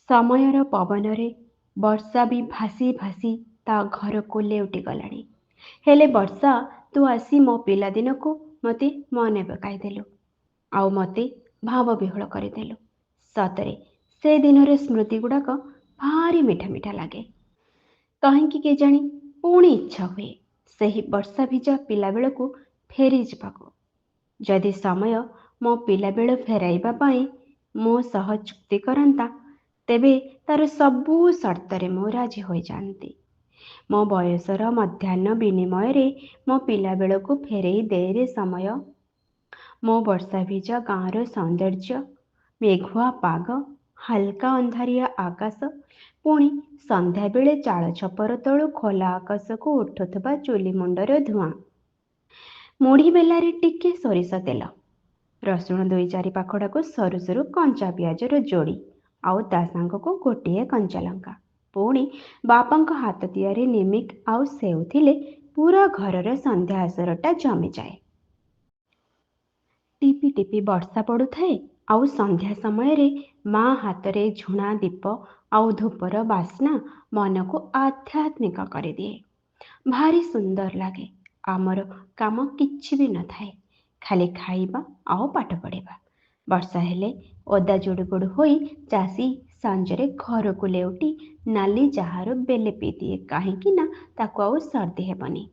ସମୟର ପବନରେ ବର୍ଷା ବି ଭାସି ଭାସି ତା ଘରକୁ ଲେଉଟି ଗଲାଣି। ହେଲେ ବର୍ଷା, ତୁ ଆସି ମୋ ପିଲାଦିନକୁ ମୋତେ ମନେ ପକାଇଦେଲୁ, ଆଉ ମୋତେ ଭାବବିହ୍ୱଳ କରିଦେଲୁ। ସତରେ ସେ ଦିନର ସ୍ମୃତି ଗୁଡ଼ାକ ଭାରି ମିଠା ମିଠା ଲାଗେ। କାହିଁକି କେଜାଣି ପୁଣି ଇଚ୍ଛା ହୁଏ ସେହି ବର୍ଷା ଭିଜା ପିଲାବେଳକୁ ଫେରି ଯିବାକୁ। ଯଦି ସମୟ ମୋ ପିଲାବେଳ ଫେରାଇବା ପାଇଁ ମୋ ସହ ଚୁକ୍ତି କରନ୍ତା, ତେବେ ତାର ସବୁ ସର୍ତ୍ତରେ ମୁଁ ରାଜି ହୋଇଯାଆନ୍ତି। ମୋ ବୟସର ମଧ୍ୟାହ୍ନ ବିନିମୟରେ ମୋ ପିଲାବେଳକୁ ଫେରେଇ ଦେରେ ସମୟ। ମୋ ବର୍ଷା ଭିଜା ଗାଁର ସୌନ୍ଦର୍ଯ୍ୟ, ମେଘୁଆ ପାଗ, ହାଲକା ଅନ୍ଧାରିଆ ଆକାଶ, ପୁଣି ସନ୍ଧ୍ୟାବେଳେ ଚାଳ ଛପର ତଳୁ ଖୋଲା ଆକାଶକୁ ଉଠୁଥିବା ଚୁଲି ମୁଣ୍ଡର ଧୂଆଁ। ମୁଢ଼ି ବେଲାରେ ଟିକେ ସୋରିଷ ତେଲ, ରସୁଣ 2-4 ପାଖୁଡ଼ାକୁ ସରୁ ସରୁ କଞ୍ଚା ପିଆଜର ଯୋଡ଼ି, ଆଉ ତା ସାଙ୍ଗକୁ ଗୋଟିଏ କଞ୍ଚା ଲଙ୍କା, ପୁଣି ବାପାଙ୍କ ହାତ ତିଆରି ନିମିକ୍ ଆଉ ସେଉ ଥିଲେ ପୁରା ଘରର ସନ୍ଧ୍ୟା ଆସରଟା ଜମିଯାଏ। ଟିପି ଟିପି ବର୍ଷା ପଡ଼ୁଥାଏ, ଆଉ ସନ୍ଧ୍ୟା ସମୟରେ ମା ହାତରେ ଝୁଣା ଦୀପ ଆଉ ଧୂପର ବାସ୍ନା ମନକୁ ଆଧ୍ୟାତ୍ମିକ କରିଦିଏ। ଭାରି ସୁନ୍ଦର ଲାଗେ। ଆମର କାମ କିଛି ବି ନଥାଏ, ଖାଲି ଖାଇବା ଆଉ ପାଠ ପଢ଼ିବା। ବର୍ଷା ହେଲେ ଓଦା ଜୁଡ଼ୁବୁଡ଼ୁ ହୋଇ ଚାଷୀ ସଞ୍ଜରେ ଘରକୁ ଲେଉଟି ନାଲି ଚାହାର ବେଲେ ପିଇଦିଏ, କାହିଁକି ନା ତାକୁ ଆଉ ସର୍ଦ୍ଦି ହେବନି।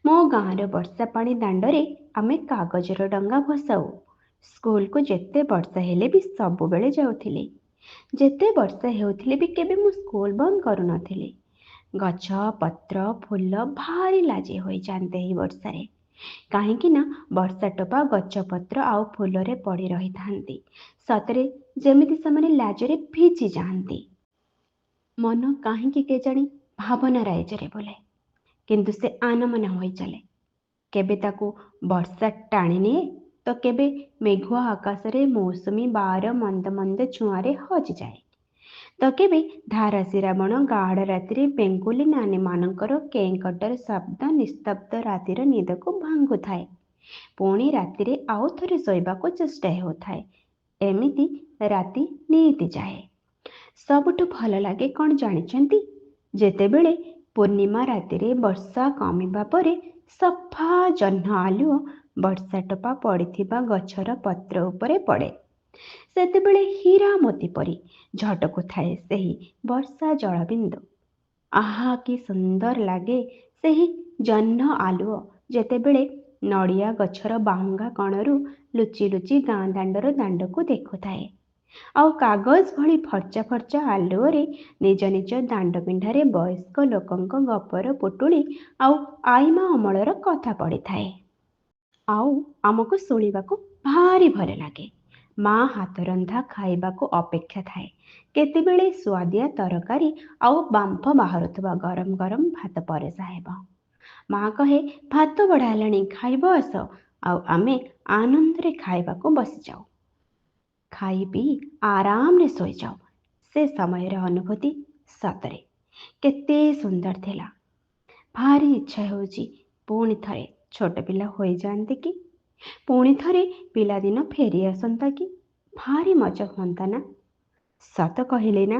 ମୋ ଗାଁର ବର୍ଷା ପାଣି ଦାଣ୍ଡରେ ଆମେ କାଗଜର ଡଙ୍ଗା ଭସାଉ। ସ୍କୁଲକୁ ଯେତେ ବର୍ଷା ହେଲେ ବି ସବୁବେଳେ ଯାଉଥିଲି। ଯେତେ ବର୍ଷା ହେଉଥିଲେ ବି କେବେ ମୁଁ ସ୍କୁଲ ବନ୍ଦ କରୁନଥିଲି। ଗଛ ପତ୍ର ଫୁଲ ଭାରି ଲାଜେ ହୋଇଯାଆନ୍ତେ ଏହି ବର୍ଷାରେ, କାହିଁକି ନା ବର୍ଷା ଟୋପା ଗଛ ପତ୍ର ଆଉ ଫୁଲରେ ପଡ଼ି ରହିଥାନ୍ତି। ସତରେ ଯେମିତି ସେମାନେ ଲାଜରେ ଭିଜି ଯାଆନ୍ତି। ମନ କାହିଁକି କେଜାଣି ଭାବନା ରାଇଜରେ ବୋଲେ, କିନ୍ତୁ ସେ ଆନମନା ହୋଇ ଚାଲେ। କେବେ ତାକୁ ବର୍ଷା ଟାଣି ନିଏ, ତ କେବେ ମେଘୁଆ ଆକାଶରେ ମୌସୁମୀ ବାହାର ମନ୍ଦ ମନ୍ଦ ଛୁଆଁରେ ହଜିଯାଏ, ତ କେବେ ଧାରାଶି ରାବଣ ଗାଢ଼ ରାତିରେ ବେଙ୍ଗୁଲି ନାନୀମାନଙ୍କର କେଁକଟର ଶବ୍ଦ ନିସ୍ତବ୍ଧ ରାତିର ନିଦକୁ ଭାଙ୍ଗୁଥାଏ। ପୁଣି ରାତିରେ ଆଉ ଥରେ ଶୋଇବାକୁ ଚେଷ୍ଟା ହେଉଥାଏ। ଏମିତି ରାତି ନିତି ଯାଏ। ସବୁଠୁ ଭଲ ଲାଗେ କ'ଣ ଜାଣିଛନ୍ତି? ଯେତେବେଳେ ପୂର୍ଣ୍ଣିମା ରାତିରେ ବର୍ଷା କମିବା ପରେ ସଫା ଜହ୍ନ ଆଲୁଅ ବର୍ଷା ଟୋପା ପଡ଼ିଥିବା ଗଛର ପତ୍ର ଉପରେ ପଡ଼େ। ସେତେବେଳେ ହୀରା ମୋତି ପରି ଝଟକୁଥାଏ ସେହି ବର୍ଷା ଜଳବିନ୍ଦୁ। ଆହା, କି ସୁନ୍ଦର ଲାଗେ ସେହି ଜହ୍ନ ଆଲୁଅ ଯେତେବେଳେ ନଡ଼ିଆ ଗଛର ବାହୁଙ୍ଗା କଣରୁ ଲୁଚି ଲୁଚି ଗାଁ ଦାଣ୍ଡର ଦାଣ୍ଡକୁ ଦେଖୁଥାଏ, ଆଉ କାଗଜ ଭଳି ଫର୍ଚ୍ଚା ଫର୍ଚ୍ଚା ଆଲୁଅରେ ନିଜ ନିଜ ଦାଣ୍ଡ ପିଣ୍ଡାରେ ବୟସ୍କ ଲୋକଙ୍କ ଗପର ପୁଟୁଳି ଆଉ ଆଈମା ଅମଳର କଥା ପଡ଼ିଥାଏ। ଆଉ ଆମକୁ ଶୁଣିବାକୁ ଭାରି ଭଲ ଲାଗେ। ମା ହାତରନ୍ଧା ଖାଇବାକୁ ଅପେକ୍ଷା ଥାଏ କେତେବେଳେ ସୁଆଦିଆ ତରକାରୀ ଆଉ ବାମ୍ଫ ବାହାରୁଥିବା ଗରମ ଗରମ ଭାତ ପରସା ହେବ। ମା କହେ, ଭାତ ବଢ଼ା ହେଲାଣି, ଖାଇବ ଆସ, ଆଉ ଆମେ ଆନନ୍ଦରେ ଖାଇବାକୁ ବସିଯାଉ। ଖାଇ ପିଇ ଆରାମରେ ଶୋଇଯାଉ। ସେ ସମୟର ଅନୁଭୂତି ସତରେ କେତେ ସୁନ୍ଦର ଥିଲା। ଭାରି ଇଚ୍ଛା ହେଉଛି ପୁଣି ଥରେ ଛୋଟ ପିଲା ହୋଇଯାଆନ୍ତି କି, ପୁଣି ଥରେ ପିଲାଦିନ ଫେରି ଆସନ୍ତା କି, ଭାରି ମଜା ହୁଅନ୍ତା ନା? ସତ କହିଲେ ନା?